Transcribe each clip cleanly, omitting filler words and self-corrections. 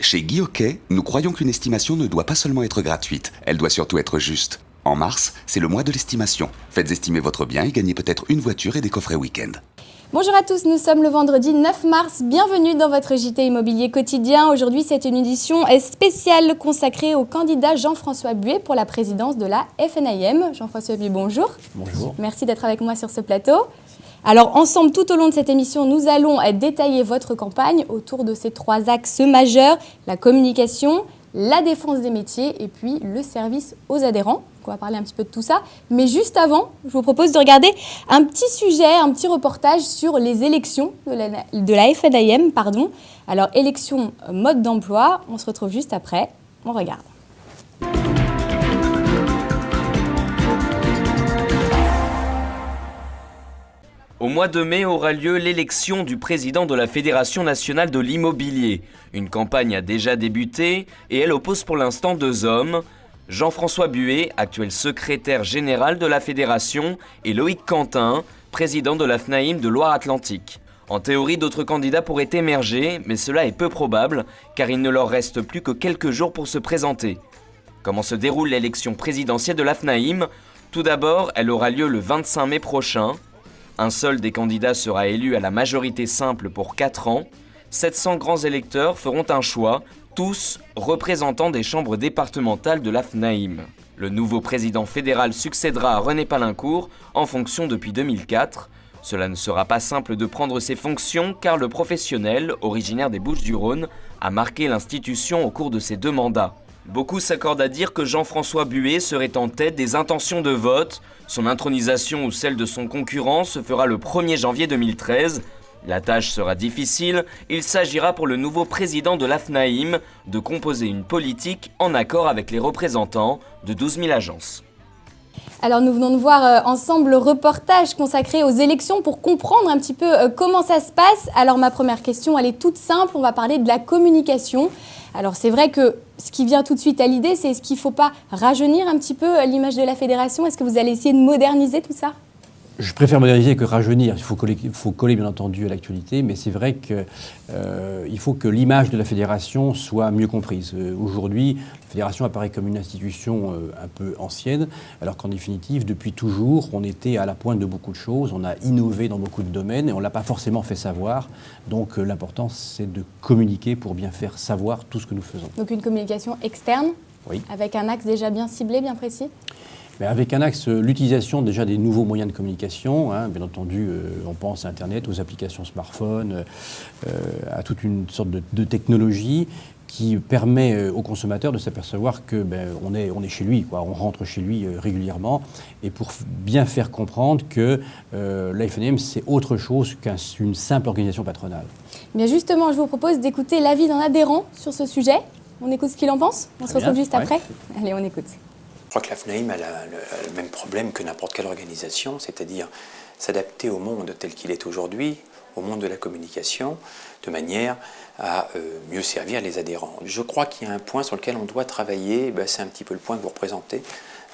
Chez Guy Hockey, nous croyons qu'une estimation ne doit pas seulement être gratuite, elle doit surtout être juste. En mars, c'est le mois de l'estimation. Faites estimer votre bien et gagnez peut-être une voiture et des coffrets week-end. Bonjour à tous, nous sommes le vendredi 9 mars. Bienvenue dans votre JT Immobilier quotidien. Aujourd'hui, c'est une édition spéciale consacrée au candidat Jean-François Buet pour la présidence de la FNAIM. Jean-François Buet, bonjour. Bonjour. Merci d'être avec moi sur ce plateau. Alors, ensemble, tout au long de cette émission, nous allons détailler votre campagne autour de ces 3 axes majeurs, la communication, la défense des métiers et puis le service aux adhérents. On va parler un petit peu de tout ça. Mais juste avant, je vous propose de regarder un petit sujet, un petit reportage sur les élections de la FNAIM. Alors, élection, mode d'emploi, on se retrouve juste après. On regarde. Au mois de mai aura lieu l'élection du président de la Fédération nationale de l'immobilier. Une campagne a déjà débuté et elle oppose pour l'instant 2 hommes. Jean-François Buet, actuel secrétaire général de la Fédération, et Loïc Quentin, président de la FNAIM de Loire-Atlantique. En théorie, d'autres candidats pourraient émerger, mais cela est peu probable, car il ne leur reste plus que quelques jours pour se présenter. Comment se déroule l'élection présidentielle de la FNAIM? Tout d'abord, elle aura lieu le 25 mai prochain. Un seul des candidats sera élu à la majorité simple pour 4 ans. 700 grands électeurs feront un choix, tous représentants des chambres départementales de la FNAIM. Le nouveau président fédéral succédera à René Palincourt en fonction depuis 2004. Cela ne sera pas simple de prendre ses fonctions car le professionnel, originaire des Bouches-du-Rhône, a marqué l'institution au cours de ses 2 mandats. Beaucoup s'accordent à dire que Jean-François Buet serait en tête des intentions de vote. Son intronisation ou celle de son concurrent se fera le 1er janvier 2013. La tâche sera difficile, il s'agira pour le nouveau président de la FNAIM de composer une politique en accord avec les représentants de 12 000 agences. Alors nous venons de voir ensemble le reportage consacré aux élections pour comprendre un petit peu comment ça se passe. Alors ma première question, elle est toute simple, on va parler de la communication. Alors c'est vrai que ce qui vient tout de suite à l'idée, c'est est-ce qu'il ne faut pas rajeunir un petit peu l'image de la fédération? Est-ce que vous allez essayer de moderniser tout ça? Je préfère moderniser que rajeunir. Il faut coller bien entendu à l'actualité, mais c'est vrai qu'il faut que l'image de la fédération soit mieux comprise. Aujourd'hui, la fédération apparaît comme une institution un peu ancienne, alors qu'en définitive, depuis toujours, on était à la pointe de beaucoup de choses, on a innové dans beaucoup de domaines et on ne l'a pas forcément fait savoir. Donc l'important, c'est de communiquer pour bien faire savoir tout ce que nous faisons. Donc une communication externe, oui, avec un axe déjà bien ciblé, bien précis? Mais avec un axe, l'utilisation déjà des nouveaux moyens de communication, bien entendu, on pense à Internet, aux applications smartphones, à toute une sorte de technologie qui permet aux consommateurs de s'apercevoir que on est chez lui, quoi, on rentre chez lui régulièrement, et pour bien faire comprendre que la FNAIM c'est autre chose qu'une simple organisation patronale. Bien justement, je vous propose d'écouter l'avis d'un adhérent sur ce sujet. On écoute ce qu'il en pense. On se retrouve juste après. Allez, on écoute. Je crois que la FNAIM a le même problème que n'importe quelle organisation, c'est-à-dire s'adapter au monde tel qu'il est aujourd'hui, au monde de la communication, de manière à mieux servir les adhérents. Je crois qu'il y a un point sur lequel on doit travailler, c'est un petit peu le point que vous représentez,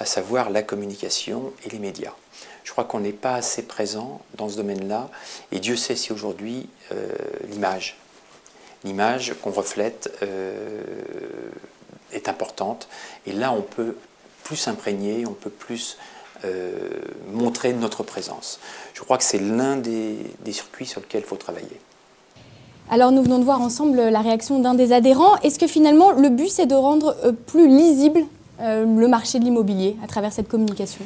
à savoir la communication et les médias. Je crois qu'on n'est pas assez présent dans ce domaine-là, et Dieu sait si aujourd'hui l'image qu'on reflète est importante, et là on peut plus s'imprégner, on peut plus montrer notre présence. Je crois que c'est l'un des circuits sur lesquels il faut travailler. Alors nous venons de voir ensemble la réaction d'un des adhérents. Est-ce que finalement le but c'est de rendre plus lisible le marché de l'immobilier à travers cette communication?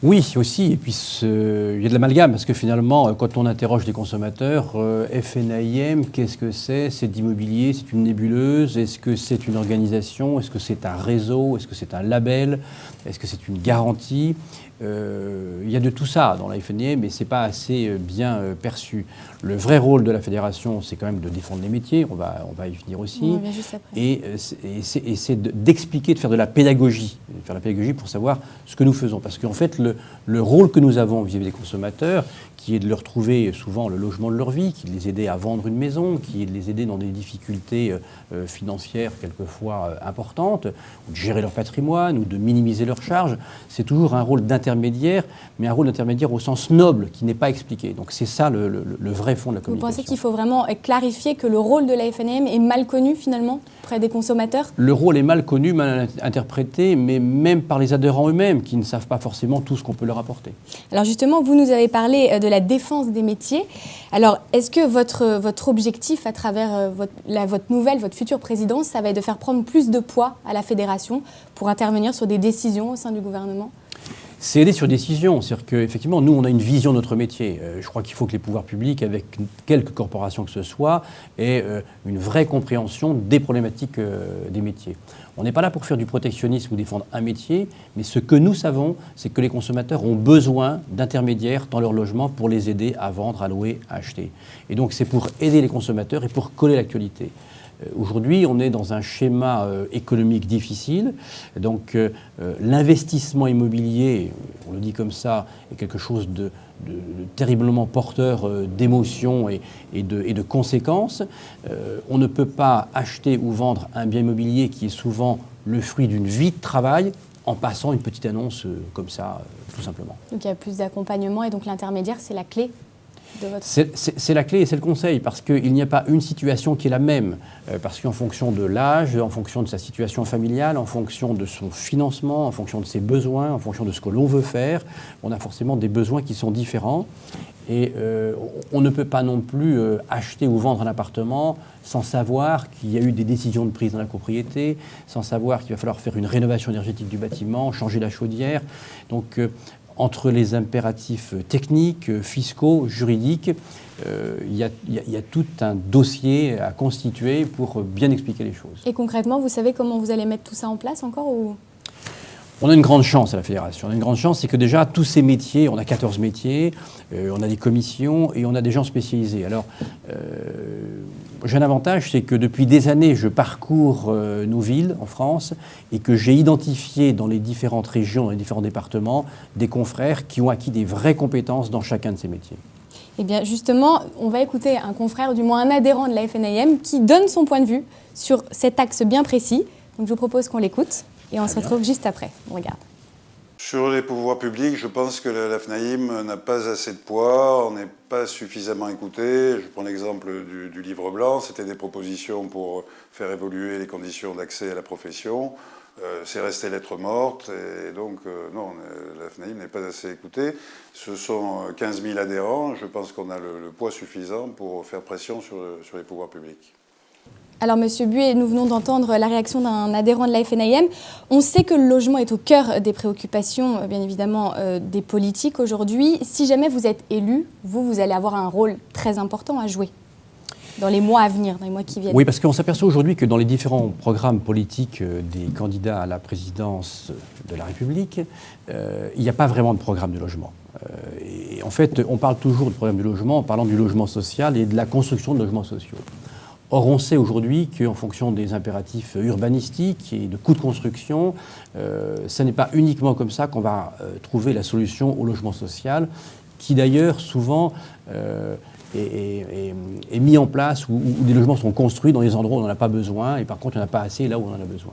Oui, aussi, et puis il y a de l'amalgame, parce que finalement, quand on interroge les consommateurs, FNAIM, qu'est-ce que c'est? C'est d'immobilier, c'est une nébuleuse, est-ce que c'est une organisation, est-ce que c'est un réseau, est-ce que c'est un label, est-ce que c'est une garantie? Il y a de tout ça dans la FNAIM, mais ce n'est pas assez bien perçu. Le vrai rôle de la fédération, c'est quand même de défendre les métiers, on va y venir aussi, on revient juste après. et c'est d'expliquer, de faire de la pédagogie pour savoir ce que nous faisons, parce qu'en fait, le rôle que nous avons vis-à-vis des consommateurs, qui est de leur trouver souvent le logement de leur vie, qui est de les aider à vendre une maison, qui est de les aider dans des difficultés financières quelquefois importantes, ou de gérer leur patrimoine, ou de minimiser leurs charges. C'est toujours un rôle d'intermédiaire, mais un rôle d'intermédiaire au sens noble, qui n'est pas expliqué. Donc c'est ça le vrai fond de la communication. Vous pensez qu'il faut vraiment clarifier que le rôle de la FNAM est mal connu finalement auprès des consommateurs? Le rôle est mal connu, mal interprété, mais même par les adhérents eux-mêmes, qui ne savent pas forcément tout ce qu'on peut leur apporter. Alors justement, vous nous avez parlé de la défense des métiers. Alors, est-ce que votre objectif à travers votre future présidence, ça va être de faire prendre plus de poids à la fédération pour intervenir sur des décisions au sein du gouvernement? C'est aider sur décision. C'est-à-dire qu'effectivement, nous, on a une vision de notre métier. Je crois qu'il faut que les pouvoirs publics, avec quelques corporations que ce soit, aient une vraie compréhension des problématiques des métiers. On n'est pas là pour faire du protectionnisme ou défendre un métier, mais ce que nous savons, c'est que les consommateurs ont besoin d'intermédiaires dans leur logement pour les aider à vendre, à louer, à acheter. Et donc, c'est pour aider les consommateurs et pour coller l'actualité. Aujourd'hui, on est dans un schéma économique difficile, donc l'investissement immobilier, on le dit comme ça, est quelque chose de terriblement porteur d'émotions et de conséquences. On ne peut pas acheter ou vendre un bien immobilier qui est souvent le fruit d'une vie de travail en passant une petite annonce comme ça, tout simplement. Donc il y a plus d'accompagnement et donc l'intermédiaire, c'est la clé de votre... C'est la clé et c'est le conseil, parce qu'il n'y a pas une situation qui est la même, parce qu'en fonction de l'âge, en fonction de sa situation familiale, en fonction de son financement, en fonction de ses besoins, en fonction de ce que l'on veut faire, on a forcément des besoins qui sont différents. Et on ne peut pas non plus acheter ou vendre un appartement sans savoir qu'il y a eu des décisions de prise dans la propriété, sans savoir qu'il va falloir faire une rénovation énergétique du bâtiment, changer la chaudière. Donc, entre les impératifs techniques, fiscaux, juridiques, il y a tout un dossier à constituer pour bien expliquer les choses. Et concrètement, vous savez comment vous allez mettre tout ça en place encore ou... On a une grande chance à la Fédération. On a une grande chance, c'est que déjà, tous ces métiers, on a 14 métiers, on a des commissions et on a des gens spécialisés. Alors, j'ai un avantage, c'est que depuis des années, je parcours nos villes en France et que j'ai identifié dans les différentes régions, dans les différents départements, des confrères qui ont acquis des vraies compétences dans chacun de ces métiers. Eh bien, justement, on va écouter un confrère, du moins un adhérent de la FNAM, qui donne son point de vue sur cet axe bien précis. Donc, je vous propose qu'on l'écoute. Et on se retrouve juste après. On regarde. Sur les pouvoirs publics, je pense que la FNAIM n'a pas assez de poids, on n'est pas suffisamment écouté. Je prends l'exemple du livre blanc, c'était des propositions pour faire évoluer les conditions d'accès à la profession. C'est resté lettre morte, et donc non, la FNAIM n'est pas assez écoutée. Ce sont 15 000 adhérents, je pense qu'on a le poids suffisant pour faire pression sur les pouvoirs publics. Alors, Monsieur Buet, nous venons d'entendre la réaction d'un adhérent de la FNAM. On sait que le logement est au cœur des préoccupations, bien évidemment, des politiques aujourd'hui. Si jamais vous êtes élu, vous allez avoir un rôle très important à jouer dans les mois à venir, dans les mois qui viennent. Oui, parce qu'on s'aperçoit aujourd'hui que dans les différents programmes politiques des candidats à la présidence de la République, il n'y a pas vraiment de programme de logement. Et en fait, on parle toujours de programme de logement en parlant du logement social et de la construction de logements sociaux. Or, on sait aujourd'hui qu'en fonction des impératifs urbanistiques et de coûts de construction, ce n'est pas uniquement comme ça qu'on va trouver la solution au logement social, qui d'ailleurs souvent est mis en place, où des logements sont construits dans des endroits où on n'en a pas besoin, et par contre, il n'y en a pas assez là où on en a besoin.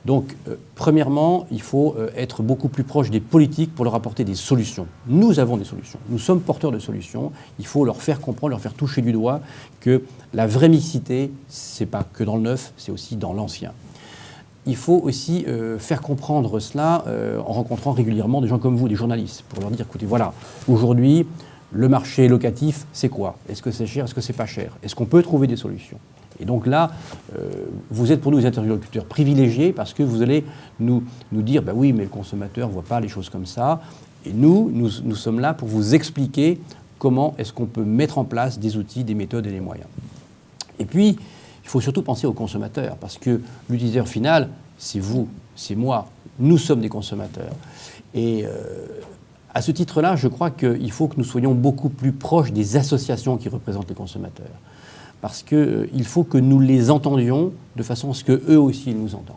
Donc, premièrement, il faut être beaucoup plus proche des politiques pour leur apporter des solutions. Nous avons des solutions. Nous sommes porteurs de solutions. Il faut leur faire comprendre, leur faire toucher du doigt que la vraie mixité, ce n'est pas que dans le neuf, c'est aussi dans l'ancien. Il faut aussi faire comprendre cela en rencontrant régulièrement des gens comme vous, des journalistes, pour leur dire, écoutez, voilà, aujourd'hui, le marché locatif, c'est quoi? Est-ce que c'est cher? Est-ce que c'est pas cher? Est-ce qu'on peut trouver des solutions? Et donc là, vous êtes pour nous des interlocuteurs privilégiés parce que vous allez nous dire, bah oui, mais le consommateur ne voit pas les choses comme ça. Et nous sommes là pour vous expliquer comment est-ce qu'on peut mettre en place des outils, des méthodes et des moyens. Et puis, il faut surtout penser aux consommateurs parce que l'utilisateur final, c'est vous, c'est moi, nous sommes des consommateurs. Et à ce titre-là, je crois qu'il faut que nous soyons beaucoup plus proches des associations qui représentent les consommateurs. Parce qu'il faut que nous les entendions de façon à ce qu'eux aussi nous entendent.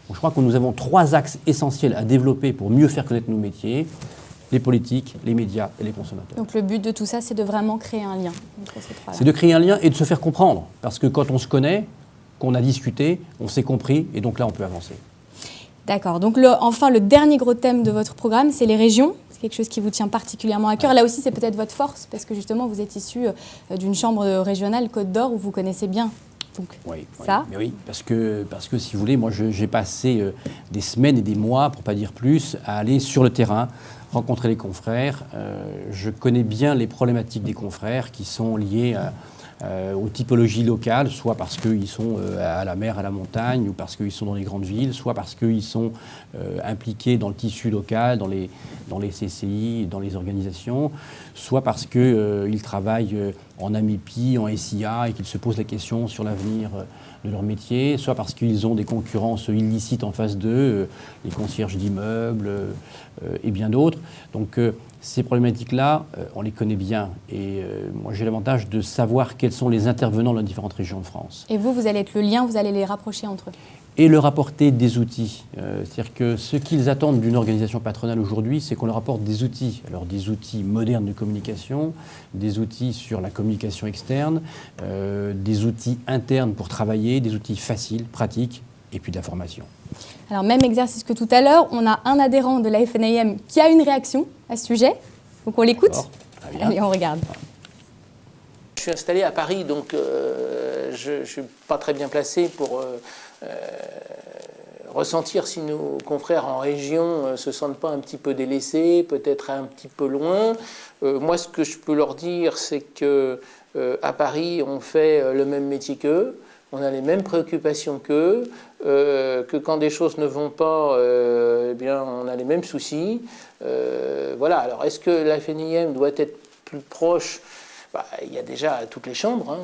Donc, je crois que nous avons 3 axes essentiels à développer pour mieux faire connaître nos métiers. les politiques, les médias et les consommateurs. Donc le but de tout ça, c'est de vraiment créer un lien entre ces trois-là. C'est de créer un lien et de se faire comprendre. Parce que quand on se connaît, qu'on a discuté, on s'est compris, et donc là, on peut avancer. D'accord. Donc enfin, le dernier gros thème de votre programme, c'est les régions. C'est quelque chose qui vous tient particulièrement à cœur. Là aussi, c'est peut-être votre force, parce que justement, vous êtes issu d'une chambre régionale Côte d'Or où vous connaissez bien. Donc, Oui, ça. mais oui, parce que si vous voulez, moi j'ai passé des semaines et des mois, pour pas dire plus, à aller sur le terrain, rencontrer les confrères. Je connais bien les problématiques des confrères qui sont liées aux typologies locales, soit parce qu'ils sont à la mer, à la montagne, ou parce qu'ils sont dans les grandes villes, soit parce qu'ils sont impliqués dans le tissu local, dans les CCI, dans les organisations, soit parce qu'ils travaillent en AMEPI, en SIA, et qu'ils se posent la question sur l'avenir de leur métier, soit parce qu'ils ont des concurrences illicites en face d'eux, les concierges d'immeubles et bien d'autres. Donc ces problématiques-là, on les connaît bien. Et moi, j'ai l'avantage de savoir quels sont les intervenants dans les différentes régions de France. Et vous allez être le lien, vous allez les rapprocher entre eux. Et leur apporter des outils. C'est-à-dire que ce qu'ils attendent d'une organisation patronale aujourd'hui, c'est qu'on leur apporte des outils. Alors des outils modernes de communication, des outils sur la communication externe, des outils internes pour travailler, des outils faciles, pratiques, et puis de la formation. Alors, même exercice que tout à l'heure, on a un adhérent de la FNIM qui a une réaction à ce sujet. Donc, on l'écoute. Très bien. Allez, on regarde. Je suis installé à Paris, donc je ne suis pas très bien placé pour ressentir si nos confrères en région se sentent pas un petit peu délaissés, peut-être un petit peu loin. Moi, ce que je peux leur dire, c'est que à Paris, on fait le même métier qu'eux, on a les mêmes préoccupations qu'eux, que quand des choses ne vont pas, eh bien, on a les mêmes soucis. Voilà. Alors, est-ce que la FNIM doit être plus proche ? Il y a déjà toutes les chambres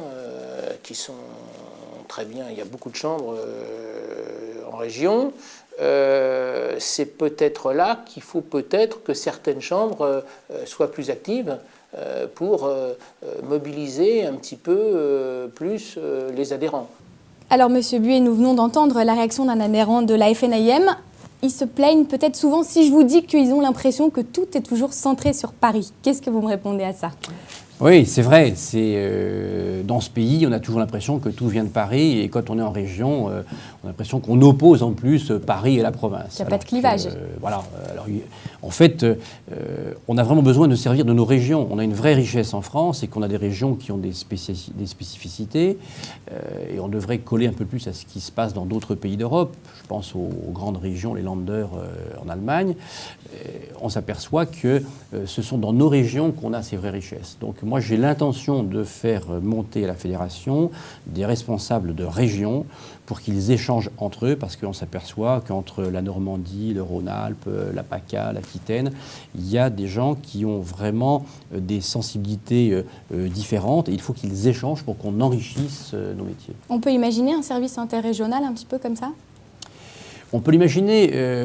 qui sont très bien. Il y a beaucoup de chambres en région. C'est peut-être là qu'il faut peut-être que certaines chambres soient plus actives pour mobiliser un petit peu plus les adhérents. Alors, Monsieur Buet, nous venons d'entendre la réaction d'un adhérent de la FNIM. Ils se plaignent peut-être souvent si je vous dis qu'ils ont l'impression que tout est toujours centré sur Paris. Qu'est-ce que vous me répondez à ça ? Oui, c'est vrai. Dans ce pays, on a toujours l'impression que tout vient de Paris. Et quand on est en région, on a l'impression qu'on oppose en plus Paris et la province. Il n'y a pas de clivage. Voilà. Alors, en fait, on a vraiment besoin de servir de nos régions. On a une vraie richesse en France et qu'on a des régions qui ont des spécificités. Et on devrait coller un peu plus à ce qui se passe dans d'autres pays d'Europe. Je pense aux grandes régions, les Länder en Allemagne. On s'aperçoit que ce sont dans nos régions qu'on a ces vraies richesses. Donc moi, j'ai l'intention de faire monter à la fédération des responsables de régions pour qu'ils échangent entre eux, parce qu'on s'aperçoit qu'entre la Normandie, le Rhône-Alpes, la PACA, l'Aquitaine, il y a des gens qui ont vraiment des sensibilités différentes et il faut qu'ils échangent pour qu'on enrichisse nos métiers. On peut imaginer un service interrégional un petit peu comme ça ? On peut l'imaginer.